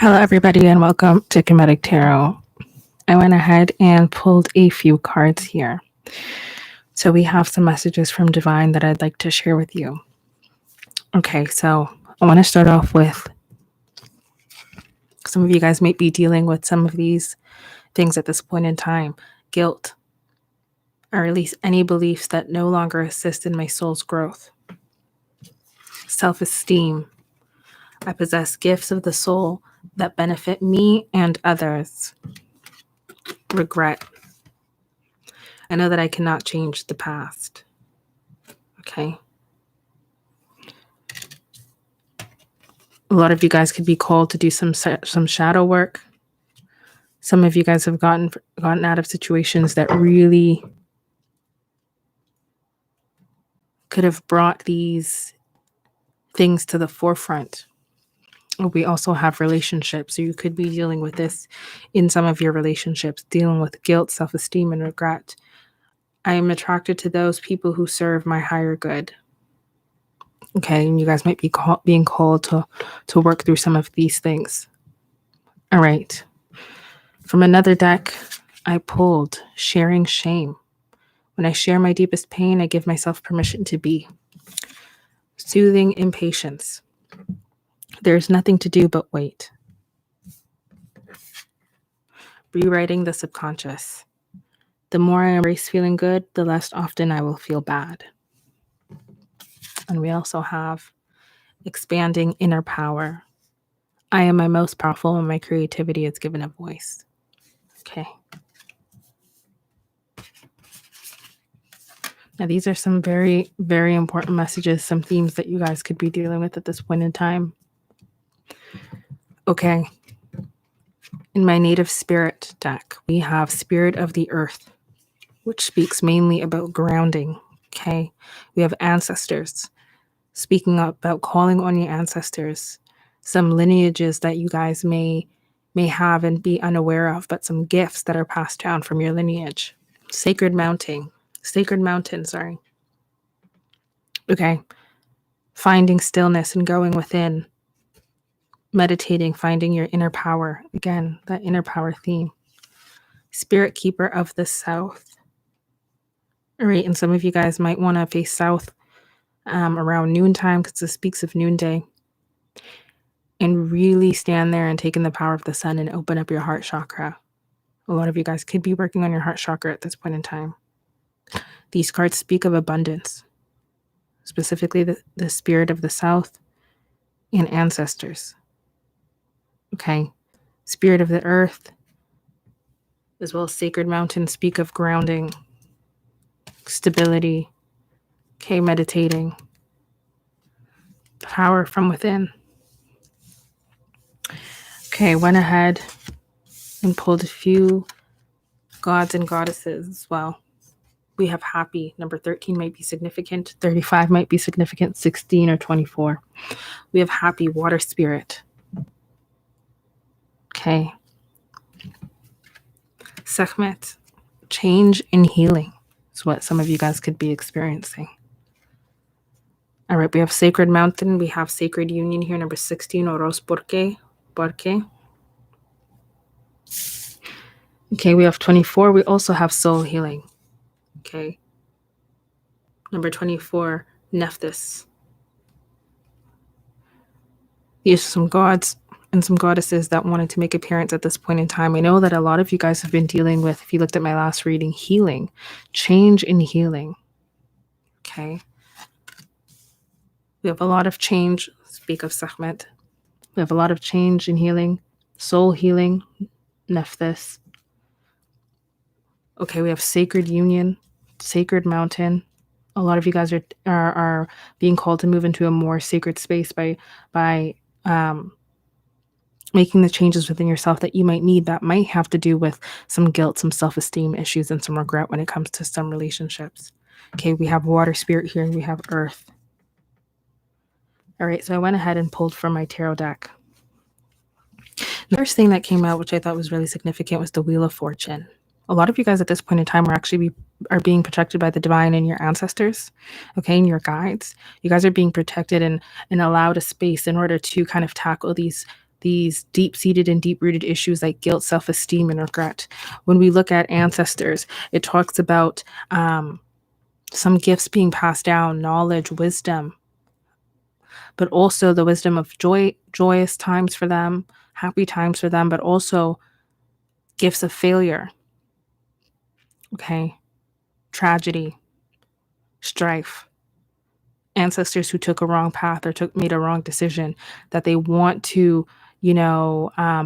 Hello, everybody, and welcome to Kemetic Tarot. I went ahead and pulled a few cards here. So we have some messages from Divine that I'd like to share with you. Okay, so I want to start off with some of you guys might be dealing with some of these things at this point in time. Guilt, or at least any beliefs that no longer assist in my soul's growth. Self-esteem. I possess gifts of the soul that benefit me and others. Regret. I know that I cannot change the past. Okay. A lot of you guys could be called to do some shadow work. Some of you guys have gotten out of situations that really could have brought these things to the forefront. We also have relationships. So you could be dealing with this in some of your relationships, dealing with guilt, self-esteem, and regret. I am attracted to those people who serve my higher good. Okay, and you guys might be being called to work through some of these things. All right. From another deck, I pulled Sharing Shame. When I share my deepest pain, I give myself permission to be. Soothing Impatience. There's nothing to do but wait. Rewriting the Subconscious. The more I embrace feeling good, the less often I will feel bad. And we also have Expanding Inner Power. I am my most powerful when my creativity is given a voice. Okay. Now, these are some very, very important messages, some themes that you guys could be dealing with at this point in time. Okay. In my native spirit deck, we have Spirit of the Earth, which speaks mainly about grounding. Okay. We have Ancestors, speaking about calling on your ancestors, some lineages that you guys may have and be unaware of, but some gifts that are passed down from your lineage. Sacred Mountain, sorry. Okay. Finding stillness and going within. Meditating, finding your inner power. Again, that inner power theme. Spirit Keeper of the South. All right, and some of you guys might want to face south around noontime because it speaks of noonday. And really stand there and take in the power of the sun and open up your heart chakra. A lot of you guys could be working on your heart chakra at this point in time. These cards speak of abundance, specifically the Spirit of the South and Ancestors. Okay, Spirit of the Earth, as well as Sacred Mountain, speak of grounding, stability, okay, meditating, power from within. Okay, went ahead and pulled a few gods and goddesses as well. We have Happy. Number 13 might be significant. 35 might be significant. 16 or 24. We have Happy, Water Spirit. Okay. Sekhmet, change and healing is what some of you guys could be experiencing. All right, we have Sacred Mountain. We have Sacred Union here, number 16, Oros Porque. Okay, we have 24. We also have Soul Healing. Okay. Number 24, Nephthys. These are some gods and some goddesses that wanted to make appearance at this point in time. I know that a lot of you guys have been dealing with, if you looked at my last reading, healing, change and healing. Okay. We have a lot of change. Speak of Sekhmet. We have a lot of change and healing, soul healing, Nephthys. Okay, we have Sacred Union, Sacred Mountain. A lot of you guys are being called to move into a more sacred space by making the changes within yourself that you might need, that might have to do with some guilt, some self-esteem issues, and some regret when it comes to some relationships. Okay, we have Water Spirit here, and we have Earth. All right, so I went ahead and pulled from my tarot deck. The first thing that came out, which I thought was really significant, was the Wheel of Fortune. A lot of you guys at this point in time are being protected by the divine and your ancestors, okay, and your guides. You guys are being protected and allowed a space in order to kind of tackle these these deep-seated and deep-rooted issues like guilt, self-esteem, and regret. When we look at ancestors, it talks about some gifts being passed down, knowledge, wisdom, but also the wisdom of joyous times for them, happy times for them, but also gifts of failure, okay? Tragedy, strife, ancestors who took a wrong path or made a wrong decision that they want to,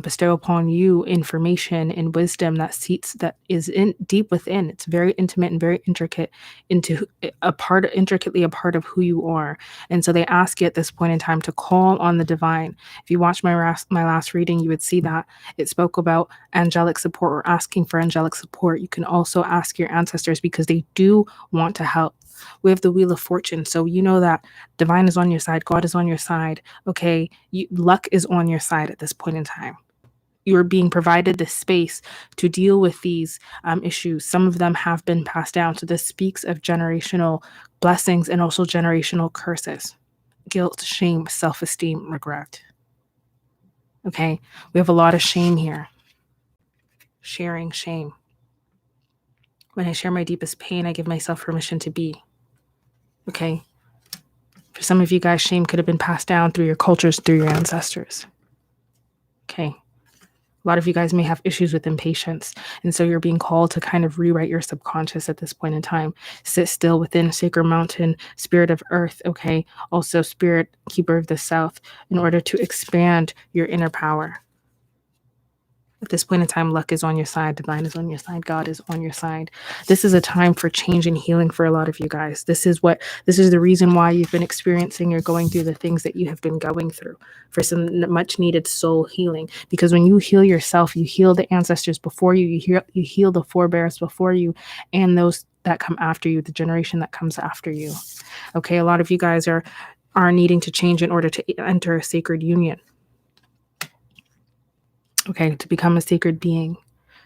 bestow upon you information and wisdom that is in deep within. It's very intimate and very intricate, intricately a part of who you are. And so they ask you at this point in time to call on the divine. If you watch my last reading, you would see that it spoke about angelic support or asking for angelic support. You can also ask your ancestors because they do want to help. We have the Wheel of Fortune. So you know that divine is on your side. God is on your side. Okay. Luck is on your side at this point in time. You're being provided the space to deal with these issues. Some of them have been passed down. So this speaks of generational blessings and also generational curses. Guilt, shame, self-esteem, regret. Okay. We have a lot of shame here. Sharing shame. When I share my deepest pain, I give myself permission to be. Okay. For some of you guys, shame could have been passed down through your cultures, through your ancestors. Okay. A lot of you guys may have issues with impatience. And so you're being called to kind of rewrite your subconscious at this point in time. Sit still within Sacred Mountain, Spirit of Earth. Okay. Also Spirit Keeper of the South, in order to expand your inner power. At this point in time, luck is on your side, divine is on your side, God is on your side. This is a time for change and healing for a lot of you guys. This is the reason why you've been experiencing or going through the things that you have been going through, for some much needed soul healing. Because when you heal yourself, you heal the ancestors before you, you heal the forebears before you, and those that come after you, the generation that comes after you. Okay, a lot of you guys are needing to change in order to enter a sacred union. Okay, to become a sacred being,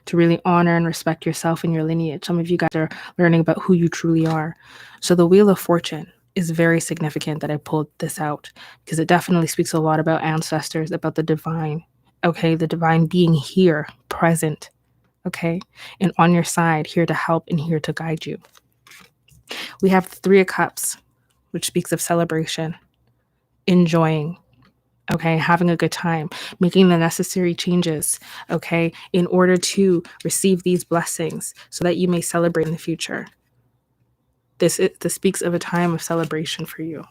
to really honor and respect yourself and your lineage. Some of you guys are learning about who you truly are. So the Wheel of Fortune is very significant that I pulled this out, because it definitely speaks a lot about ancestors, about the divine. Okay, the divine being here, present. Okay, and on your side, here to help and here to guide you. We have the Three of Cups, which speaks of celebration, enjoying. Okay, having a good time, making the necessary changes, okay, in order to receive these blessings so that you may celebrate in the future. This speaks of a time of celebration for you,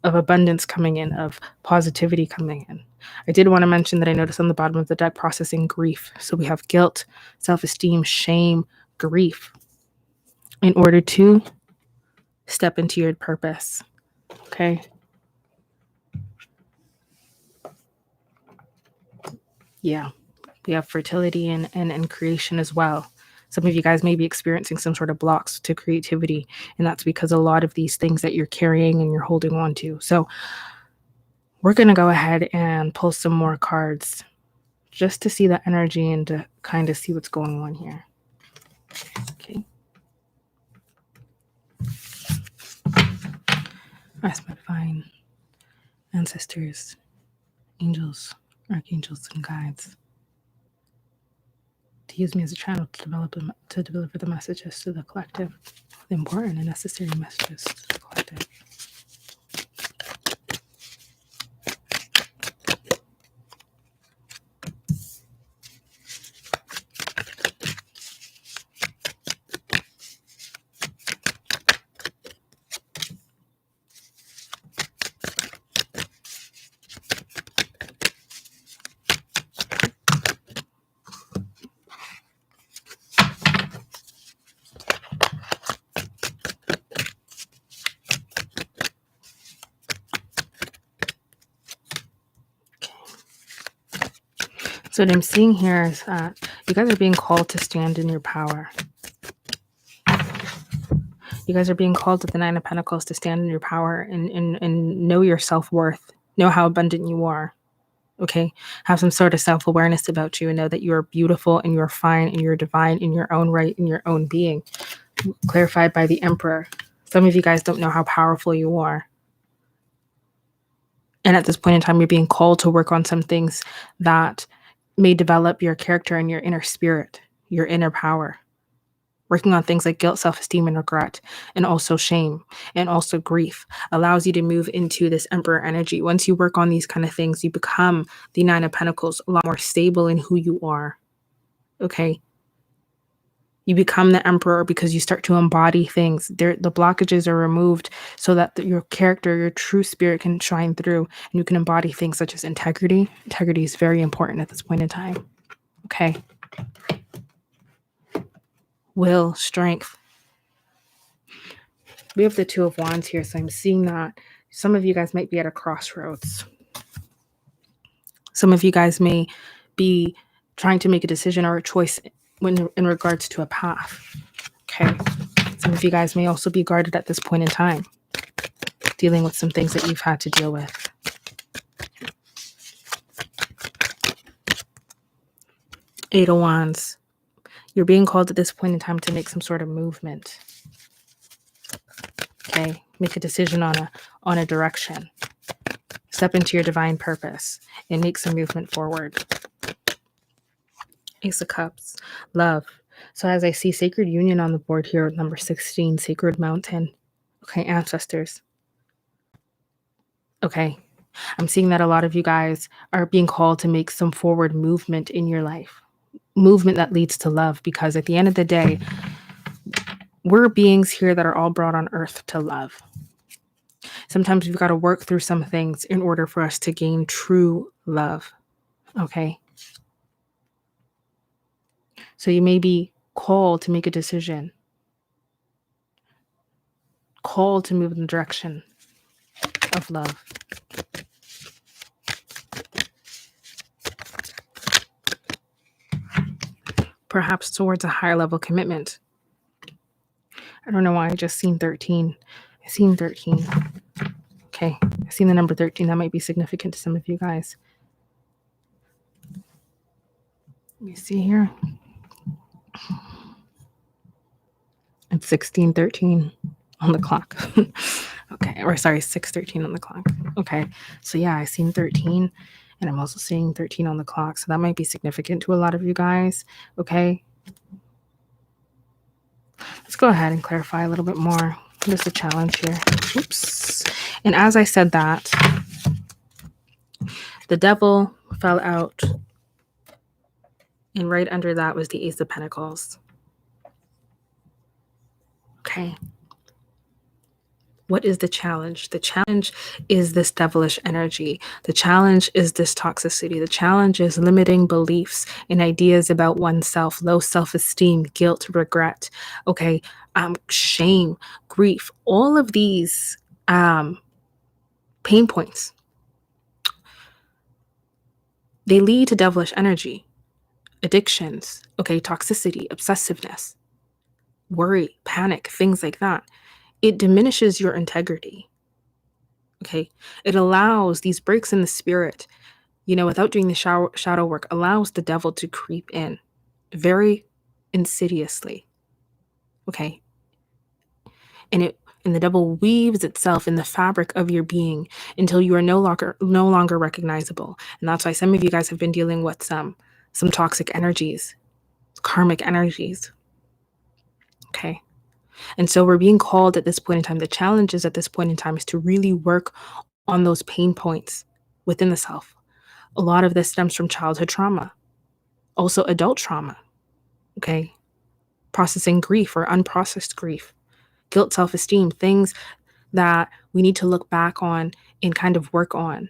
of abundance coming in, of positivity coming in. I did want to mention that I noticed on the bottom of the deck processing grief. So we have guilt, self-esteem, shame, grief, in order to step into your purpose, okay? Yeah, we have fertility and creation as well. Some of you guys may be experiencing some sort of blocks to creativity, and that's because a lot of these things that you're carrying and you're holding on to. So we're going to go ahead and pull some more cards just to see the energy and to kind of see what's going on here. Okay. Ask my divine ancestors, angels, archangels, and guides to use me as a channel to deliver the messages to the collective, the important and necessary messages to the collective. So what I'm seeing here is that you guys are being called to stand in your power. You guys are being called with the Nine of Pentacles to stand in your power and know your self-worth. Know how abundant you are. Okay? Have some sort of self-awareness about you and know that you are beautiful and you're fine and you're divine in your own right, in your own being. Clarified by the Emperor. Some of you guys don't know how powerful you are. And at this point in time, you're being called to work on some things that may develop your character and your inner spirit, your inner power. Working on things like guilt, self-esteem, and regret, and also shame, and also grief allows you to move into this Emperor energy. Once you work on these kind of things, you become the Nine of Pentacles, a lot more stable in who you are. Okay. You become the Emperor because you start to embody things. The blockages are removed so that your character, your true spirit can shine through, and you can embody things such as integrity. Integrity is very important at this point in time. Okay. Will, strength. We have the Two of Wands here, so I'm seeing that some of you guys might be at a crossroads. Some of you guys may be trying to make a decision or a choice in regards to a path. Okay. Some of you guys may also be guarded at this point in time, dealing with some things that you've had to deal with. Eight of Wands. You're being called at this point in time to make some sort of movement. Okay. Make a decision on a direction. Step into your divine purpose and make some movement forward. Ace of Cups. Love. So as I see Sacred Union on the board here, number 16, Sacred Mountain. Okay, ancestors. Okay. I'm seeing that a lot of you guys are being called to make some forward movement in your life. Movement that leads to love, because at the end of the day, we're beings here that are all brought on earth to love. Sometimes we've got to work through some things in order for us to gain true love. Okay. So you may be called to make a decision, called to move in the direction of love. Perhaps towards a higher level commitment. I don't know why I just seen 13. I seen 13. Okay. I seen the number 13. That might be significant to some of you guys. Let me see here. It's 16:13 on the clock. Okay. Or sorry, 6:13 on the clock. Okay. So yeah, I seen 13, and I'm also seeing 13 on the clock. So that might be significant to a lot of you guys. Okay. Let's go ahead and clarify a little bit more. What is the challenge here? Oops. And as I said that, the devil fell out. And right under that was the Ace of Pentacles. Okay. What is the challenge? The challenge is this devilish energy. The challenge is this toxicity. The challenge is limiting beliefs and ideas about oneself, low self-esteem, guilt, regret, okay, shame, grief, all of these pain points. They lead to devilish energy, addictions, okay, toxicity, obsessiveness, worry, panic, things like that. It diminishes your integrity. Okay. It allows these breaks in the spirit, without doing the shadow work, allows the devil to creep in very insidiously. Okay. And the devil weaves itself in the fabric of your being until you are no longer recognizable. And that's why some of you guys have been dealing with some toxic energies, karmic energies. Okay. And so we're being called at this point in time. The challenge is at this point in time is to really work on those pain points within the self. A lot of this stems from childhood trauma, also adult trauma. Okay. Processing grief or unprocessed grief, guilt, self-esteem, things that we need to look back on and kind of work on.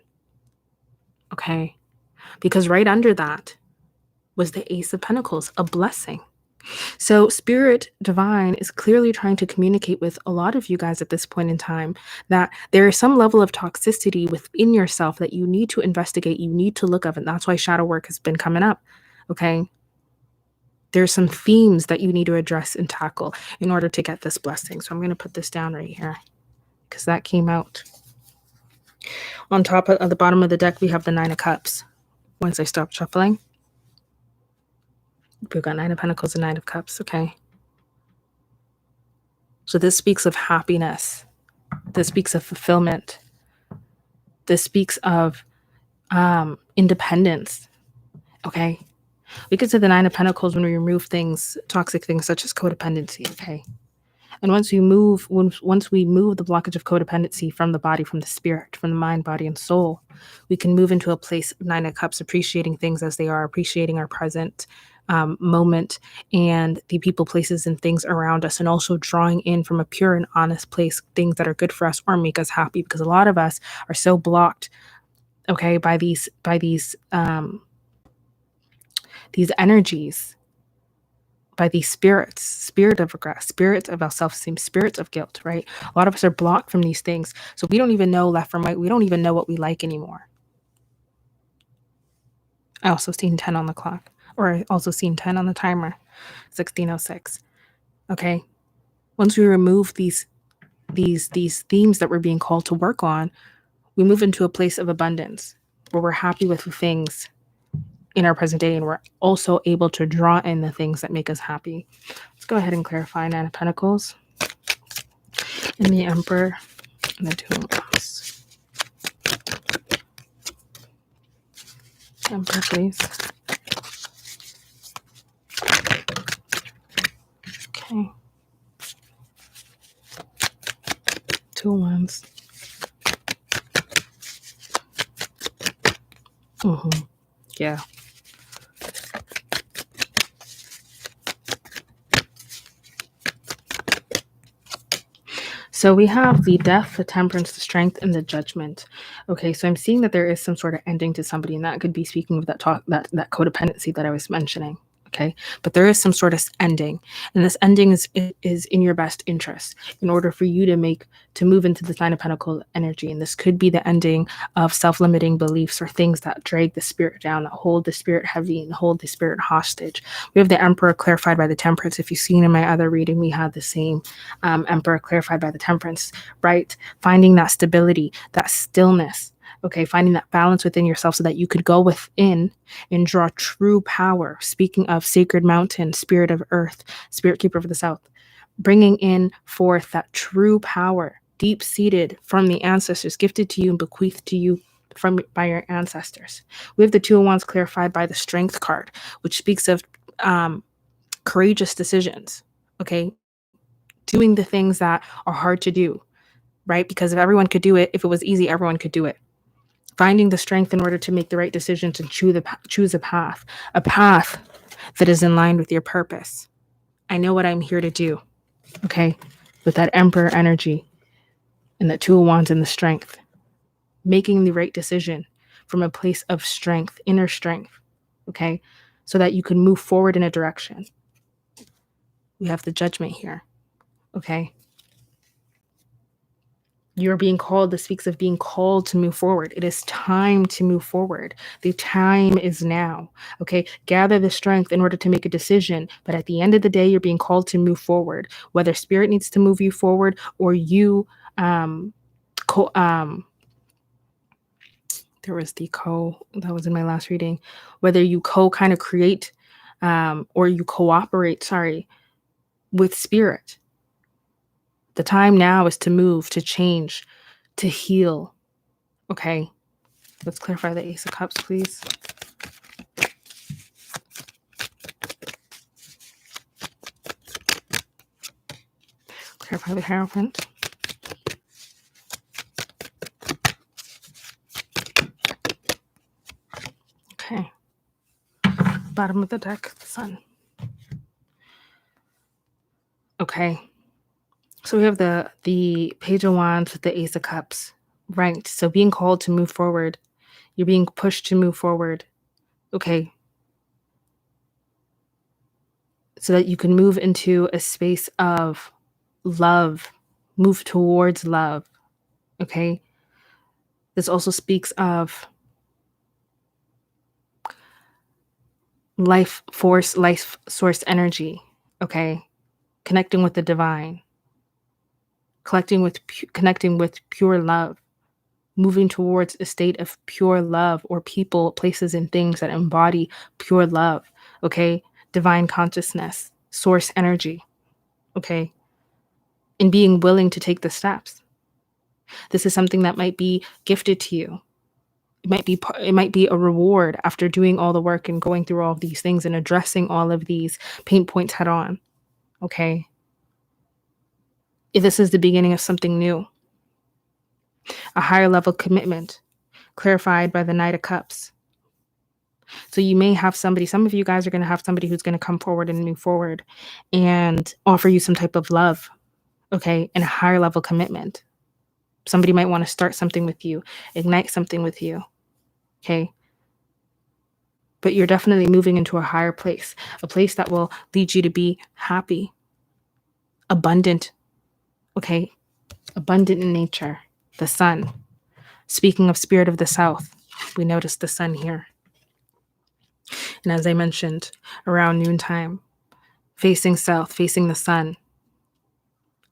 Okay. Because right under that was the Ace of Pentacles, a blessing. So Spirit Divine is clearly trying to communicate with a lot of you guys at this point in time that there is some level of toxicity within yourself that you need to investigate, you need to look at, and that's why shadow work has been coming up, okay? There's some themes that you need to address and tackle in order to get this blessing. So I'm going to put this down right here because that came out. On top of the bottom of the deck, we have the Nine of Cups. Once I stop shuffling, we've got Nine of Pentacles and Nine of Cups, okay? So this speaks of happiness. This speaks of fulfillment. This speaks of independence. Okay. We get to the Nine of Pentacles when we remove things, toxic things such as codependency. Okay. And once we move the blockage of codependency from the body, from the spirit, from the mind, body, and soul, we can move into a place of Nine of Cups, appreciating things as they are, appreciating our present moment and the people, places, and things around us, and also drawing in from a pure and honest place things that are good for us or make us happy. Because a lot of us are so blocked, okay, by these energies, by these spirits, spirit of regret, spirits of our self-esteem, spirits of guilt, right? A lot of us are blocked from these things. So we don't even know left from right. We don't even know what we like anymore. I also seen 10 on the clock, or I also seen 10 on the timer, 1606. Okay. Once we remove these themes that we're being called to work on, we move into a place of abundance where we're happy with the things in our present day, and we're also able to draw in the things that make us happy. Let's go ahead and clarify Nine of Pentacles and the Emperor and the Two of Cups. Emperor, please. Okay. Two of Wands. Yeah. So we have the Death, the Temperance, the Strength, and the Judgment. Okay, so I'm seeing that there is some sort of ending to somebody, and that could be speaking of that codependency that I was mentioning. Okay, but there is some sort of ending, and this ending is in your best interest in order for you to move into the Nine of Pentacles energy. And this could be the ending of self-limiting beliefs or things that drag the spirit down, that hold the spirit heavy and hold the spirit hostage. We have the Emperor clarified by the Temperance. If you've seen in my other reading, we had the same Emperor clarified by the Temperance, right? Finding that stability, that stillness. Okay, finding that balance within yourself so that you could go within and draw true power. Speaking of sacred mountain, spirit of earth, spirit keeper of the south, bringing in forth that true power, deep-seated from the ancestors, gifted to you and bequeathed to you by your ancestors. We have the Two of Wands clarified by the Strength card, which speaks of courageous decisions. Okay, doing the things that are hard to do, right? Because if everyone could do it, if it was easy, everyone could do it. Finding the strength in order to make the right decisions and choose a path that is in line with your purpose. I know what I'm here to do, okay? With that Emperor energy and that Two of Wands and the Strength. Making the right decision from a place of strength, inner strength, okay? So that you can move forward in a direction. We have the Judgment here, okay? You're being called, this speaks of being called to move forward. It is time to move forward. The time is now. Okay. Gather the strength in order to make a decision. But at the end of the day, you're being called to move forward. Whether spirit needs to move you forward or you, there was that was in my last reading, whether you kind of create, or you cooperate, with spirit. The time now is to move, to change, to heal. Okay. Let's clarify the Ace of Cups, please. Clarify the Hierophant. Okay. Bottom of the deck, the Sun. Okay. So we have the Page of Wands with the Ace of Cups. Right. So being called to move forward. You're being pushed to move forward. Okay. So that you can move into a space of love. Move towards love. Okay. This also speaks of life source energy. Okay. Connecting with the divine. Connecting with pure love. Moving towards a state of pure love, or people, places, and things that embody pure love. Okay. Divine consciousness, source energy. Okay. And being willing to take the steps. This is something that might be gifted to you. It might be a reward after doing all the work and going through all of these things and addressing all of these pain points head on. Okay. If this is the beginning of something new, a higher level commitment clarified by the Knight of Cups. So you may have somebody, some of you guys are going to have somebody who's going to come forward and move forward and offer you some type of love, okay, and a higher level commitment. Somebody might want to start something with you, ignite something with you, okay? But you're definitely moving into a higher place, a place that will lead you to be happy, abundant, okay? Abundant in nature, the sun. Speaking of spirit of the south, we notice the sun here. And as I mentioned, around noontime, facing south, facing the sun,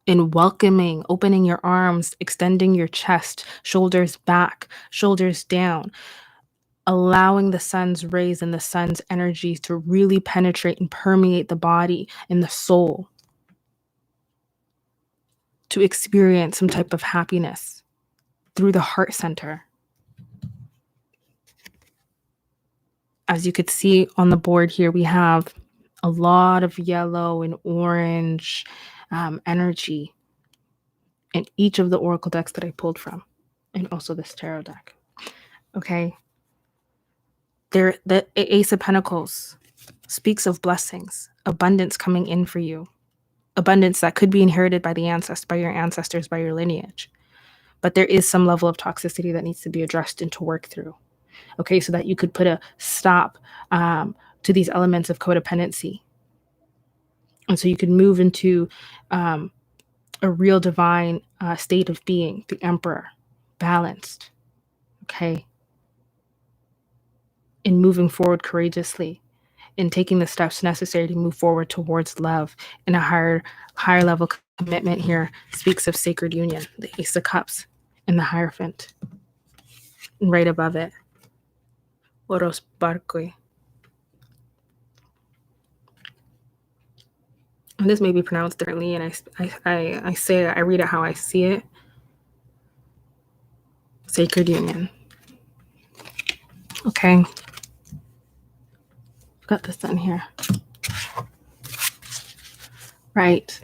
and welcoming, opening your arms, extending your chest, shoulders back, shoulders down, allowing the sun's rays and the sun's energy to really penetrate and permeate the body and the soul, to experience some type of happiness through the heart center. As you could see on the board here, we have a lot of yellow and orange energy in each of the oracle decks that I pulled from, and also this tarot deck. Okay. The Ace of Pentacles speaks of blessings, abundance coming in for you, abundance that could be inherited by your ancestors, by your lineage. But there is some level of toxicity that needs to be addressed and to work through. Okay, so that you could put a stop to these elements of codependency. And so you could move into a real divine state of being, the Emperor, balanced, okay? In moving forward courageously, in taking the steps necessary to move forward towards love and a higher level commitment here speaks of sacred union, the Ace of Cups and the Hierophant. And right above it, Oros Barque. And this may be pronounced differently, and I say it, I read it how I see it. Sacred union. Okay. Got this done here. Right.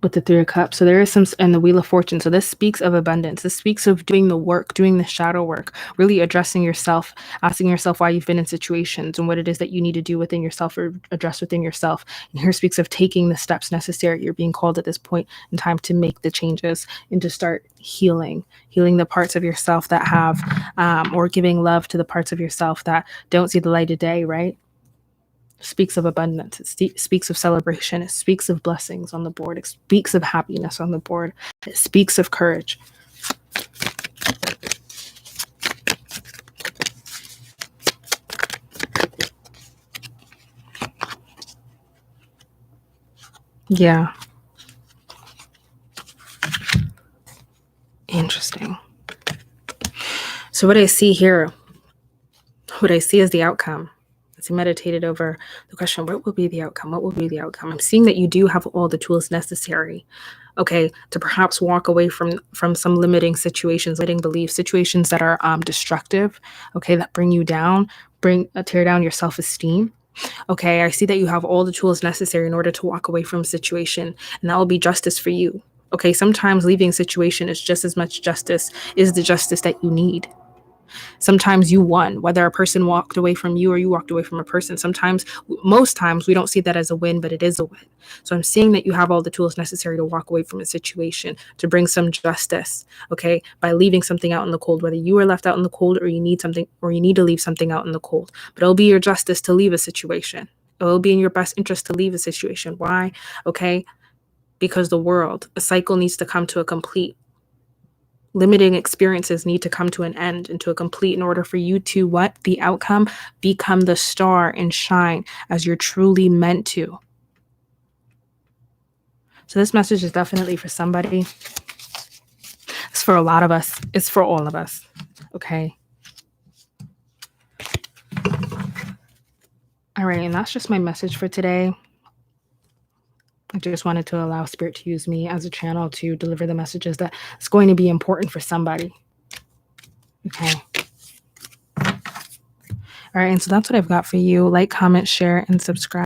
With the Three of Cups. So there is some, and the Wheel of Fortune. So this speaks of abundance. This speaks of doing the work, doing the shadow work, really addressing yourself, asking yourself why you've been in situations and what it is that you need to do within yourself or address within yourself. And here speaks of taking the steps necessary. You're being called at this point in time to make the changes and to start healing the parts of yourself that have, or giving love to the parts of yourself that don't see the light of day, right? Speaks of abundance. It speaks of celebration. It speaks of blessings on the board. It speaks of happiness on the board. It speaks of courage. Yeah. Interesting. So what I see here, what I see is the outcome. As I meditated over the question, what will be the outcome? What will be the outcome? I'm seeing that you do have all the tools necessary, okay, to perhaps walk away from some limiting situations, limiting beliefs, situations that are destructive, okay, that bring you down, tear down your self-esteem. Okay, I see that you have all the tools necessary in order to walk away from a situation, and that will be justice for you. Okay, sometimes leaving a situation is just as much justice, is the justice that you need. Sometimes you won, whether a person walked away from you or you walked away from a person. Most times we don't see that as a win, but it is a win. So I'm seeing that you have all the tools necessary to walk away from a situation, to bring some justice, okay, by leaving something out in the cold, whether you are left out in the cold or you need something, or you need to leave something out in the cold. But it'll be your justice to leave a situation. It will be in your best interest to leave a situation. Why? Okay, because a cycle needs to come to a complete. Limiting experiences need to come to an end and to a complete in order for you to the outcome, become the star and shine as you're truly meant to. So this message is definitely for somebody. It's for a lot of us. It's for all of us. Okay. All right. And that's just my message for today. I just wanted to allow Spirit to use me as a channel to deliver the messages that's going to be important for somebody. Okay. All right, and so that's what I've got for you. Like, comment, share, and subscribe.